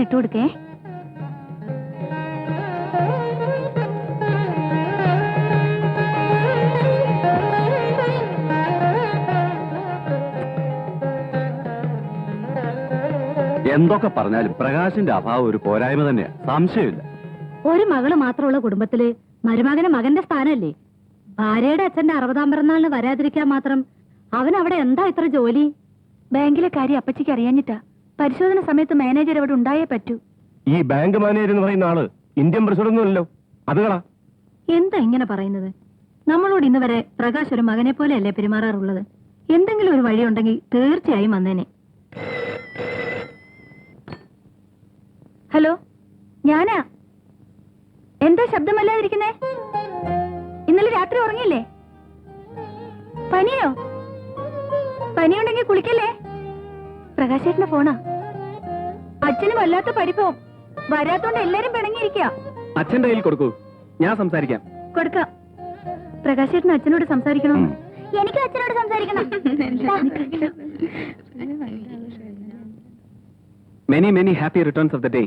ബാഗിൽ ഇട്ടു കൊടുക്കേ. എന്തൊക്കെ പറഞ്ഞാലും പ്രകാശിന്റെ അഭാവം ഒരു പോരായ്മ തന്നെയാ, സംശയമില്ല. ഒരു മകള് മാത്രമുള്ള കുടുംബത്തില് മരുമകന് മകന്റെ സ്ഥാനല്ലേ? ഭാര്യയുടെ അച്ഛന്റെ 60-ാം പിറന്നാളിന് വരാതിരിക്കാൻ മാത്രം അവൻ അവിടെ എന്താ ഇത്ര ജോലി? ബാങ്കിലെ കാര്യം അപ്പച്ചിക്ക് അറിയാഞ്ഞിട്ടാ. പരിശോധന സമയത്ത് മാനേജർ അവിടെ ഉണ്ടായേ പറ്റൂ. ഈ ബാങ്ക് മാനേജർ എന്ന് പറയുന്ന ആള് ഇന്ത്യൻ പ്രസിഡന്റ് അല്ലല്ലോ. അതുകളാ എന്താ ഇങ്ങനെ പറയുന്നത്? നമ്മളോട് ഇന്ന് വരെ പ്രകാശ് ഒരു മകനെ പോലെയല്ലേ പെരുമാറാറുള്ളത്? എന്തെങ്കിലും ഒരു വഴിയുണ്ടെങ്കിൽ തീർച്ചയായും വന്നേനെ. ഹലോ, ഞാനാ. എന്താ ശബ്ദമല്ലാതിരിക്കുന്നേ? ഇന്നലെ രാത്രി ഉറങ്ങിയില്ലേ? പനിയോ? പനിയുണ്ടെങ്കിൽ കുളിക്കല്ലേ? പ്രകാശേട്ടന്റെ ഫോണാ. അച്ഛന് വല്ലാത്ത പഠിപ്പോ, വരാത്തോണ്ട് എല്ലാരും പിണങ്ങിയിരിക്കുക. അച്ഛന്റെ കയ്യിൽ കൊടുക്കൂ, ഞാൻ സംസാരിക്കാം. കൊടുക്കാം. പ്രകാശേട്ടന് അച്ഛനോട് സംസാരിക്കണോ? എനിക്ക് അച്ഛനോട് സംസാരിക്കണം. Many many happy returns of the day.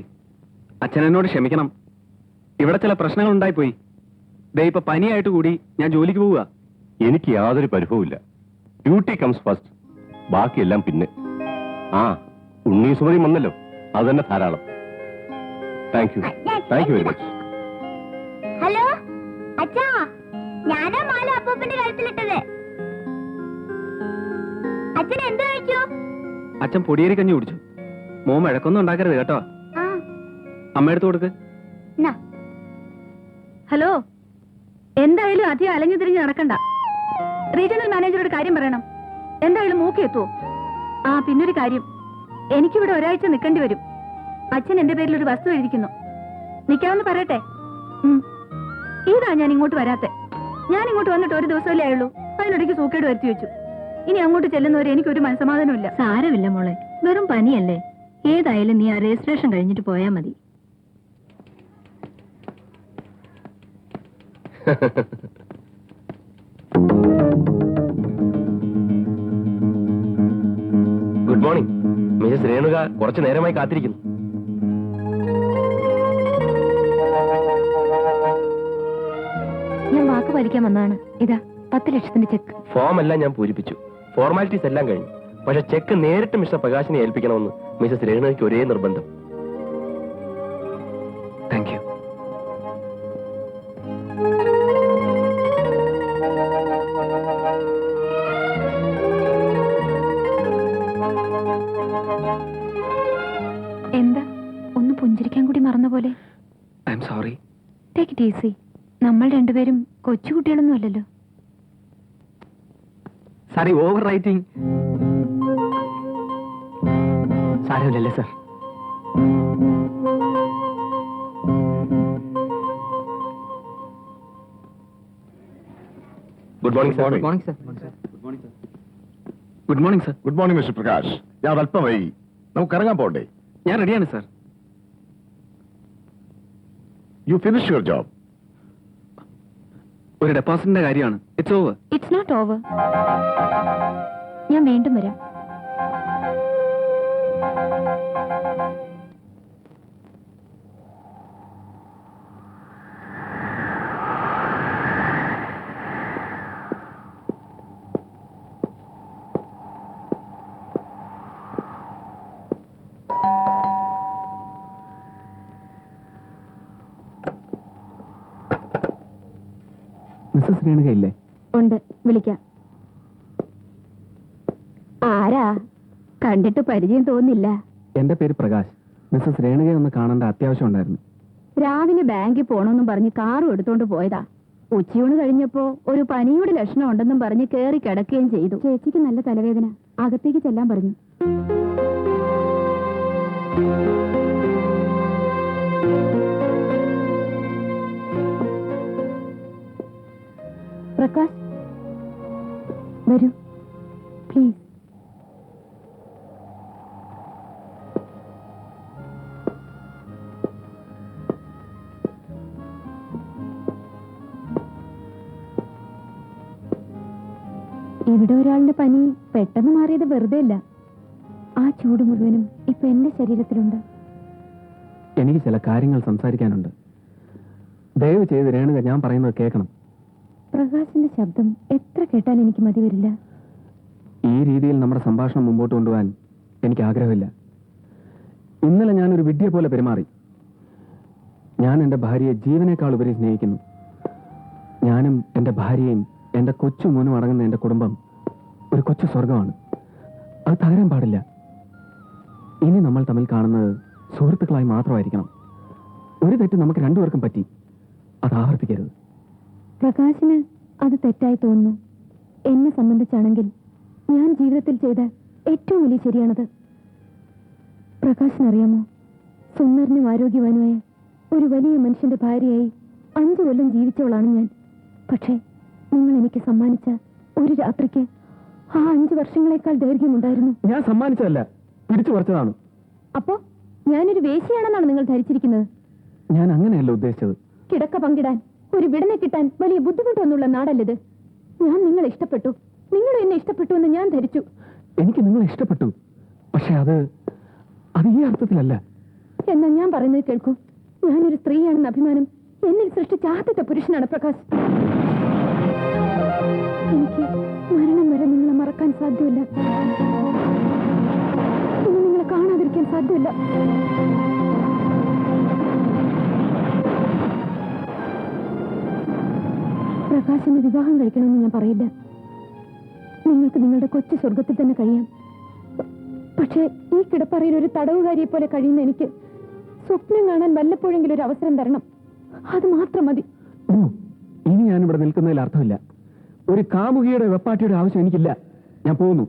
അച്ഛൻ എന്നോട് ക്ഷമിക്കണം, ഇവിടെ ചില പ്രശ്നങ്ങൾ ഉണ്ടായിപ്പോയി. ദേ ഇപ്പൊ പനിയായിട്ട് കൂടി ഞാൻ ജോലിക്ക് പോവുക. എനിക്ക് യാതൊരു പരിഭവമില്ല. ഡ്യൂട്ടി കംസ് ഫസ്റ്റ്, ബാക്കിയെല്ലാം പിന്നെ. ആ, ഉണ്ണീസുമതി വന്നല്ലോ, അത് തന്നെ ധാരാളം. Thank you very much. Hello അച്ഛാ, ഞാനാ മാല അപ്പൂപ്പന്റെ കഴുത്തിലിട്ടത്. അച്ഛൻ എന്ത് കഴിച്ചു? അച്ഛൻ പൊടിയേരി കഞ്ഞി കുടിച്ചു. മോൻ വഴക്കൊന്നും ഉണ്ടാക്കരുത് കേട്ടോ. അമ്മയെടുത്ത് കൊടുക്ക്. ഹലോ, എന്തായാലും അധികം അലഞ്ഞു തിരിഞ്ഞ് നടക്കണ്ട. റീജിയണൽ മാനേജറോട് കാര്യം പറയണം. എന്തായാലും മൂക്കി എത്തുവോ? ആ, പിന്നൊരു കാര്യം, എനിക്കിവിടെ ഒരാഴ്ച നിൽക്കേണ്ടി വരും. അച്ഛൻ എന്റെ പേരിൽ ഒരു വസ്തു എഴുതിക്കുന്നു. നിൽക്കാമെന്ന് പറയട്ടെ? ഇതാ ഞാൻ ഇങ്ങോട്ട് വരാത്തെ. ഞാൻ ഇങ്ങോട്ട് വന്നിട്ട് ഒരു ദിവസമല്ലേ ആയുള്ളൂ, അതിനിടയ്ക്ക് സൂക്കേട് വരുത്തി വെച്ചു. ഇനി അങ്ങോട്ട് ചെല്ലുന്നവരെ എനിക്കൊരു മനസ്സമാധാനമില്ല. സാരമില്ല മോളെ, വെറും പനിയല്ലേ. ഏതായാലും നീ ആ രജിസ്ട്രേഷൻ കഴിഞ്ഞിട്ട് പോയാ മതി. Good morning Mrs Renuka. കുറച്ചു നേരമായി കാത്തിരിക്കുന്നു. ഞാൻ വാക്ക് പാലിക്കാൻ വന്നതാണ്. ഇതാ 10 ലക്ഷത്തിന്റെ ചെക്ക്. ഫോം എല്ലാം ഞാൻ പൂരിപ്പിച്ചു, ഫോർമാലിറ്റീസ് എല്ലാം കഴിഞ്ഞു. പക്ഷെ ചെക്ക് നേരിട്ട് മിസ്റ്റർ പ്രകാശിനെ ഏൽപ്പിക്കണമെന്ന് മിസസ് രേണുകയ്ക്ക് ഒരേ നിർബന്ധം. Thank you. എന്താ ഒന്ന് പുഞ്ചിരിക്കാൻ കൂടി മറന്ന പോലെ? I am sorry. Take it easy. നമ്മൾ രണ്ടുപേരും കൊച്ചുകുട്ടികളൊന്നും അല്ലല്ലോ. Sorry, overwriting. സാരമില്ലല്ലേ sir? Good morning sir. Good morning sir. Good morning sir. Good morning mister Prakash. ഞാൻ അല്പം വൈകി, നമുക്ക് ഇറങ്ങാൻ പോണ്ടേ? ഞാൻ റെഡിയാണ് sir. You finish your job. ഒരു ഡെപ്പോസിറ്റിന്റെ കാര്യമാണ്. It's over. It's not over. ഞാൻ വീണ്ടും വരാം. മിസ്സസ് രേണുക ഇല്ലേ? ഉണ്ട്, വിളിക്കാം. ആരാ? കണ്ടിട്ട് പരിചയം തോന്നില്ല. എന്റെ പേര് പ്രകാശ്. മിസ്സസ് രേണുകയെ ഒന്ന് കാണേണ്ട അത്യാവശ്യം ഉണ്ടായിരുന്നു. രാവിലെ ബാങ്കിൽ പോണമെന്നും പറഞ്ഞ് കാറും എടുത്തോണ്ട് പോയതാ. ഉച്ചയൂണ് കഴിഞ്ഞപ്പോ ഒരു പനിയുടെ ലക്ഷണം ഉണ്ടെന്നും പറഞ്ഞ് കേറി കിടക്കുകയും ചെയ്തു. ചേച്ചിക്ക് നല്ല തലവേദന, അകത്തേക്ക് ചെല്ലാൻ പറഞ്ഞു. പ്രകാശ്, വരൂ പ്ലീസ്. ഇവിടെ ഒരാളുടെ പനി പെട്ടെന്ന് മാറിയത് വെറുതെ അല്ല. ആ ചൂട് മുഴുവനും ഇപ്പൊ എന്റെ ശരീരത്തിലുണ്ട്. എനിക്ക് ചില കാര്യങ്ങൾ സംസാരിക്കാനുണ്ട്. ദയവ് ചെയ്ത് രേണുക ഞാൻ പറയുന്നത് കേൾക്കണം. പ്രകാശിന്റെ ശബ്ദം എത്ര കേട്ടാൽ എനിക്ക് മതി വരില്ല. ഈ രീതിയിൽ നമ്മുടെ സംഭാഷണം മുമ്പോട്ട് കൊണ്ടുപോകാൻ എനിക്ക് ആഗ്രഹമില്ല. ഇന്നലെ ഞാനൊരു വിഡ്ഢിയെ പോലെ പെരുമാറി. ഞാൻ എൻ്റെ ഭാര്യയെ ജീവനേക്കാൾ ഉപരി സ്നേഹിക്കുന്നു. ഞാനും എൻ്റെ ഭാര്യയും എൻ്റെ കൊച്ചു മോനും അടങ്ങുന്ന എൻ്റെ കുടുംബം ഒരു കൊച്ചു സ്വർഗമാണ്. അത് തകരാൻ പാടില്ല. ഇനി നമ്മൾ തമ്മിൽ കാണുന്നത് സുഹൃത്തുക്കളായി മാത്രമായിരിക്കണം. ഒരു തെറ്റ് നമുക്ക് രണ്ടുപേർക്കും പറ്റി, അത് ആവർത്തിക്കരുത്. പ്രകാശിന് അത് തെറ്റായി തോന്നുന്നു. എന്നെ സംബന്ധിച്ചാണെങ്കിൽ ഞാൻ ജീവിതത്തിൽ ചെയ്ത ഏറ്റവും വലിയ ശരിയാണത്. പ്രകാശിനറിയാമോ, സുന്ദരനും ആരോഗ്യവാനുമായ ഒരു വലിയ മനുഷ്യന്റെ ഭാര്യയായി 5 കൊല്ലം ജീവിച്ചവളാണ് ഞാൻ. പക്ഷേ നിങ്ങൾ എനിക്ക് സമ്മാനിച്ച ഒരു രാത്രിക്ക് ആ 5 വർഷങ്ങളെക്കാൾ ദൈർഘ്യമുണ്ടായിരുന്നു. ഞാൻ സമ്മാനിച്ചതല്ല, പിടിച്ചു പറിച്ചതാണ്. അപ്പോ ഞാനൊരു വേശ്യയാണെന്നാണ് നിങ്ങൾ ധരിച്ചിരിക്കുന്നത്? ഞാൻ അങ്ങനെയല്ല ഉദ്ദേശിച്ചത്. കിടക്ക പങ്കിടാൻ ഒരു വിടനെ കിട്ടാൻ വലിയ ബുദ്ധിമുട്ടൊന്നുള്ള നാടല്ലത്. ഞാൻ നിങ്ങളെ ഇഷ്ടപ്പെട്ടു, നിങ്ങളും എന്നെ ഇഷ്ടപ്പെട്ടു എന്ന് ഞാൻ ധരിച്ചു. എനിക്ക് നിങ്ങളെ ഇഷ്ടപ്പെട്ടു, പക്ഷെ അത് ഈ അർത്ഥത്തിലല്ല. എന്നാ ഞാൻ പറയുന്നത് കേൾക്കൂ. ഞാനൊരു സ്ത്രീയാണെന്ന അഭിമാനം എന്നിൽ സൃഷ്ടിച്ച ആദ്യത്തെ പുരുഷനാണ് പ്രകാശ്. എനിക്ക് മരണം വരെ നിങ്ങളെ മറക്കാൻ സാധ്യമല്ല. ഇനി നിങ്ങളെ കാണാതിരിക്കാൻ സാധ്യമല്ല. പ്രകാശിനെ വിവാഹം കഴിക്കണമെന്ന് ഞാൻ പറയില്ല. നിങ്ങൾക്ക് നിങ്ങളുടെ കൊച്ചു സ്വർഗത്തിൽ തന്നെ കഴിയാം. പക്ഷേ ഈ കിടപ്പറയിൽ ഒരു തടവുകാരിയെ പോലെ കഴിയുന്ന എനിക്ക് സ്വപ്നം കാണാൻ വല്ലപ്പോഴെങ്കിലും ഒരു അവസരം തരണം. അത് മാത്രം മതി. ഇനി ഞാനിവിടെ നിൽക്കുന്നതിൽ അർത്ഥമില്ല. ഒരു കാമുകിയുടെ വെപ്പാട്ടിയുടെ ആവശ്യം എനിക്കില്ല. ഞാൻ പോകുന്നു.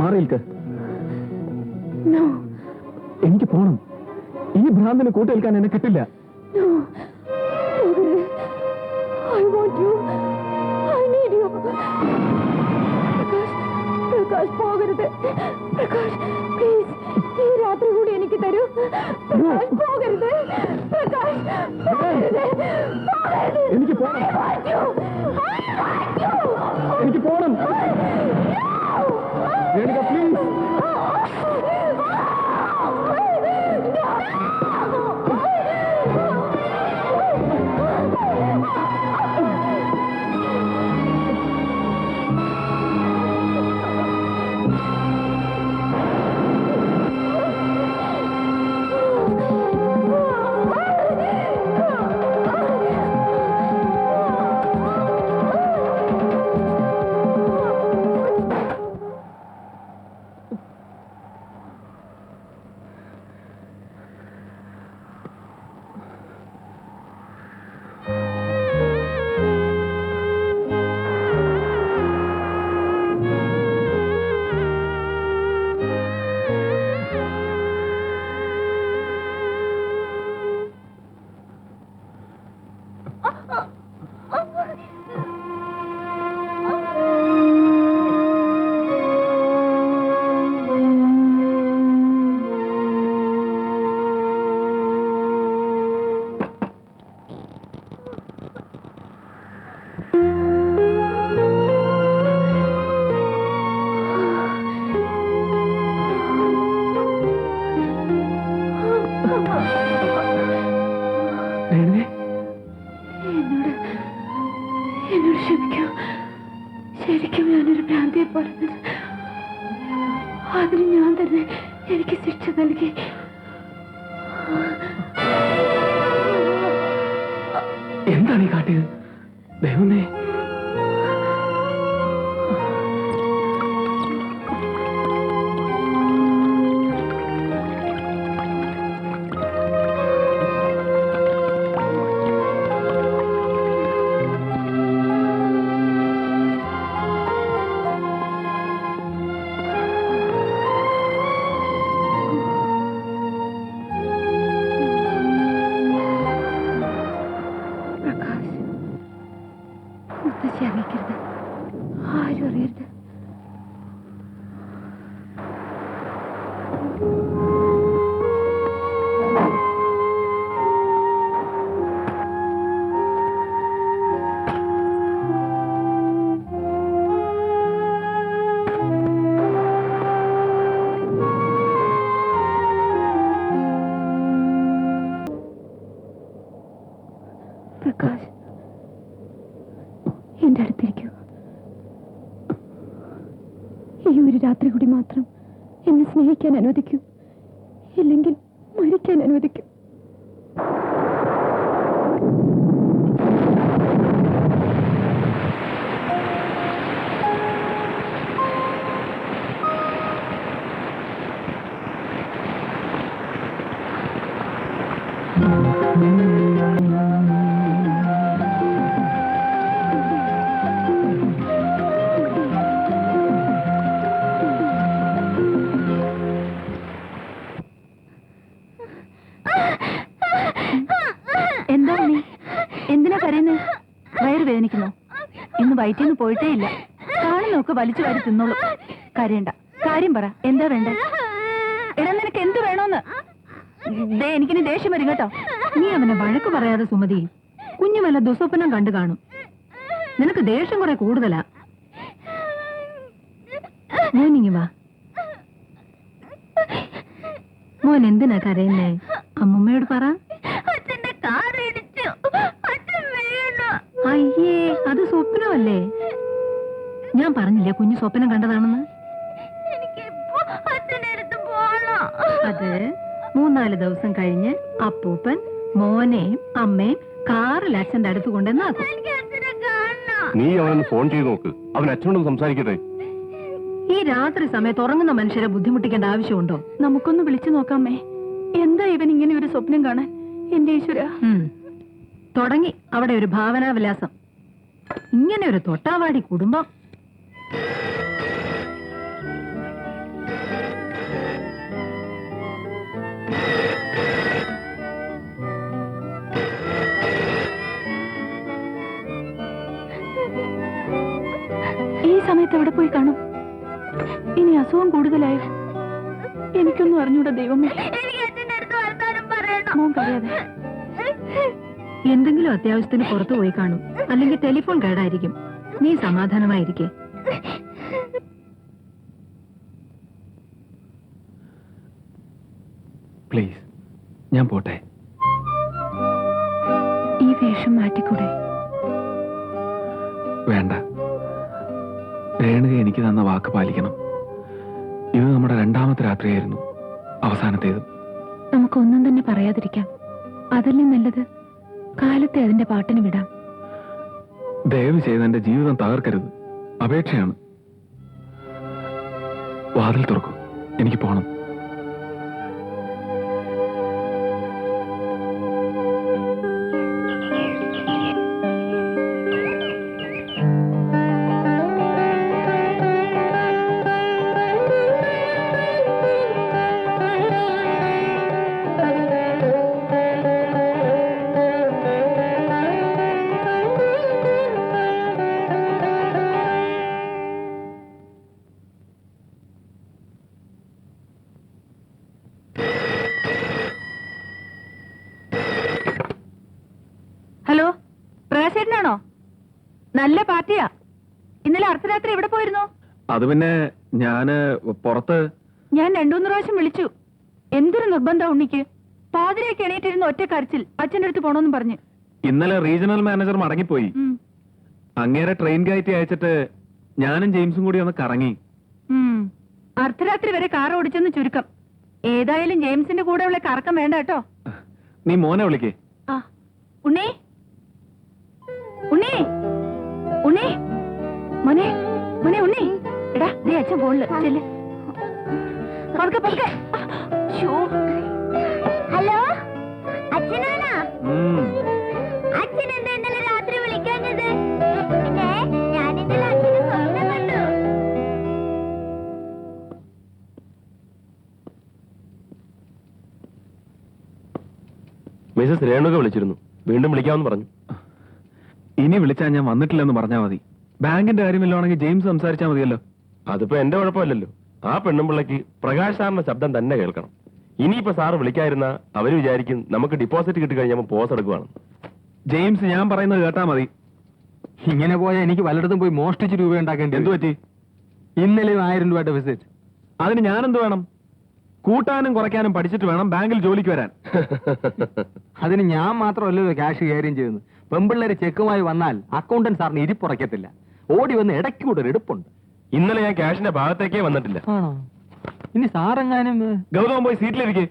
മാറിയിൽക്ക്. എനിക്ക് പോണം. ഈ ഭ്രാന്തിന് കൂട്ടേൽക്കാൻ എന്നെ കിട്ടില്ല. പ്രകാശ് പോകരുത്. പ്രകാശ് പ്ലീസ്, ഈ രാത്രി കൂടി എനിക്ക് തരൂ. പ്രകാശ് പോകരുത്. പ്രകാശ് പോകരുത്. എനിക്ക് പോണം. എനിക്ക് പോണം. രേണുക പ്ലീസ്. എന്നോട് ക്ഷമിക്കൂ. ശരിക്കും ഞാനൊരു ഭ്രാന്തിയെ പറഞ്ഞത്. അതിന് ഞാൻ തന്നെ എനിക്ക് ശിക്ഷ നൽകി. എന്താണ് ഈ കാട്ടിയത്? ദൈവമേ, അറിയിക്കരുത്, ആരും അറിയരുത്. ഈ ഒരു രാത്രി കൂടി മാത്രം എന്നെ സ്നേഹിക്കാൻ അനുവദിക്കൂ, ഇല്ലെങ്കിൽ മരിക്കാൻ അനുവദിക്കൂ. എന്താ നീ എന്തിനാ കരയുന്നത്? വയറ് വേദനിക്കുന്നോ? ഇന്ന് വയറ്റിൽ നിന്ന് പോയിട്ടേ ഇല്ല. കാണുന്നൊക്കെ വലിച്ചു വാരി തിന്നോളൂ. കരയണ്ട, കാര്യം പറ, എന്താ വേണ്ടേ? എടാ, നിനക്ക് എന്ത് വേണോന്ന്? എനിക്കിനി ദേഷ്യം വരും കേട്ടോ. നീ അവനെ വഴക്ക് പറയാതെ സുമതി. കുഞ്ഞു വല്ല ദുസ്വപ്നം കണ്ടു കാണും. നിനക്ക് ദേഷ്യം കുറെ കൂടുതലാ. മോനിങ്ങി വാ. മോൻ എന്തിനാ കരയുന്നേ? അമ്മൂമ്മയോട് പറ. അയ്യേ, അത് സ്വപ്നമല്ലേ? ഞാൻ പറഞ്ഞില്ലേ കുഞ്ഞു സ്വപ്നം കണ്ടതാണെന്ന്. അത് 3-4 ദിവസം കഴിഞ്ഞ് അപ്പൂപ്പൻ മോനെയും അമ്മയും കാറിൽ അച്ഛന്റെ അടുത്ത് കൊണ്ടുവന്നാക്കും. നീ അവനൊന്ന് ഫോൺ ചെയ്ത് നോക്ക്. അവൻ അച്ഛനോട് സംസാരിക്കട്ടെ. ഈ രാത്രി സമയത്ത് ഉറങ്ങുന്ന മനുഷ്യരെ ബുദ്ധിമുട്ടിക്കേണ്ട ആവശ്യമുണ്ടോ? നമുക്കൊന്ന് വിളിച്ചു നോക്കാമേ. എന്താ ഇവൻ ഇങ്ങനെ ഒരു സ്വപ്നം കാണാൻ? എന്റെ ഈശ്വര, തുടങ്ങി അവിടെ ഒരു ഭാവനാവിലാസം. ഇങ്ങനെ ഒരു തൊട്ടാവാടി കുടുംബം. ഈ സമയത്ത് എവിടെ പോയി കാണും? ഇനി അസുഖം കൂടുതലായോ? എനിക്കൊന്നും അറിഞ്ഞൂടാ ദൈവമേ. മോൻ കഴിയാതെ. എന്തെങ്കിലും അത്യാവശ്യത്തിന് പുറത്തു പോയി കാണും, അല്ലെങ്കിൽ ടെലിഫോൺ കേടായിരിക്കും. നീ സമാധാനമായിരിക്കെ. പ്ലീസ്, ഞാൻ പോട്ടെ. ഈ വേഷം മാറ്റിക്കൂടെ? വേണ്ട, രേണുക എനിക്ക് തന്ന വാക്ക് പാലിക്കണം. ഇത് നമ്മുടെ 2ാമത്തെ രാത്രിയായിരുന്നു, അവസാനത്തേതും. നമുക്കൊന്നും തന്നെ പറയാതിരിക്കാം. അതല്ലേ നല്ലത്. കാലത്തെ അതിന്റെ പാട്ടിന് വിടാം. ദയവ് ചെയ്ത് എന്റെ ജീവിതം തകർക്കരുത്, അപേക്ഷയാണ്. വാതിൽ തുറക്കൂ, എനിക്ക് പോണം. ഹലോ, പ്രകാശേട്ടനാണോ? നല്ല പാർട്ടിയാ. ഇന്നലെ അർദ്ധരാത്രി എവിടെ പോയിരുന്നു? അത് പിന്നെ ഞാന് പുറത്ത്. ഞാൻ 2-3 പ്രാവശ്യം വിളിച്ചു. എന്തൊരു നിർബന്ധം ഉണ്ണിക്ക്. പാതിരയൊക്കെ എണീറ്റിരുന്ന് ഒറ്റ കരച്ചിൽ, അച്ഛൻ്റെ അടുത്ത് പോണോന്നും പറഞ്ഞ്. ഇന്നലെ റീജിയണൽ മാനേജർ മടങ്ങിപ്പോയി. അങ്ങേരെ ട്രെയിൻ കയറ്റി അയച്ചിട്ട് ഞാനും ജെയിംസും കൂടി ഒന്ന് കറങ്ങി. അർദ്ധരാത്രി വരെ കാർ ഓടിച്ചെന്ന് ചുരുക്കം. ഏതായാലും ജെയിംസിന്റെ കൂടെയുള്ള കറക്കം വേണ്ട കേട്ടോ. നീ മോനെ വിളിക്കേ. ഉണ്ണി, ഉണ്ണി, ഉണ്ണി, മോനെ, മോനെ ഉണ്ണി. എടാ, ദേ അച്ഛൻ ഫോണില്. ചെല്ല്, പതുക്കെ പതുക്കെ. ഹലോ, അച്ഛനാണോ? അച്ഛൻ എന്താ ഇന്നലെ രാത്രി വിളിക്കാഞ്ഞത്? ഞാൻ ഇന്നലെ അച്ഛനെ സ്വപ്നം കണ്ടു. മിസസ് രേണുക വിളിച്ചിരുന്നു, വീണ്ടും വിളിക്കാമെന്ന് പറഞ്ഞു. ഇനി വിളിച്ചാൽ ഞാൻ വന്നിട്ടില്ലെന്ന് പറഞ്ഞാൽ മതി. ബാങ്കിന്റെ കാര്യമില്ലാണെങ്കിൽ ജെയിംസ് സംസാരിച്ചാൽ മതിയല്ലോ. അതിപ്പോ എന്റെ കുഴപ്പമില്ലല്ലോ. ആ പെണ്ണുമ്പിള്ളക്ക് പ്രകാശ് സാറിന്റെ ശബ്ദം തന്നെ കേൾക്കണം. ഇനിയിപ്പോ സാറ് വിളിക്കാതിരുന്ന അവര് വിചാരിക്കും നമുക്ക് ഡിപ്പോസിറ്റ് കിട്ടി കഴിഞ്ഞാൽ പോസ് എടുക്കുവാണ്. ജെയിംസ്, ഞാൻ പറയുന്നത് കേട്ടാ മതി. ഇങ്ങനെ പോയാൽ എനിക്ക് വല്ലയിടത്തും പോയി മോഷ്ടിച്ച് രൂപ ഉണ്ടാക്കേണ്ടി. എന്തു പറ്റി? ഇന്നലെ 1000 രൂപയുടെ വിസിറ്റ്. അതിന് ഞാനെന്ത് വേണം? കൂട്ടാനും കുറയ്ക്കാനും പഠിച്ചിട്ട് വേണം ബാങ്കിൽ ജോലിക്ക് വരാൻ. അതിന് ഞാൻ മാത്രമല്ലല്ലോ ക്യാഷ് കൈകാര്യം ചെയ്യുന്നത്. പെമ്പിള്ളേര് ചെക്കുമായി വന്നാൽ അക്കൗണ്ടന്റ് സാറിന് ഇരിപ്പുറയ്ക്കത്തില്ല. ഓടി വന്ന് ഇടയ്ക്കൂടെ ഒരു എടുപ്പുണ്ട്. ഇന്നലെ ഞാൻ ക്യാഷിന്റെ ഭാഗത്തേക്കേ വന്നിട്ടില്ല. ആണോ? ഇനി സാറെങ്ങാനും ഗൗതം പോയി സീറ്റിലിരിക്കേ.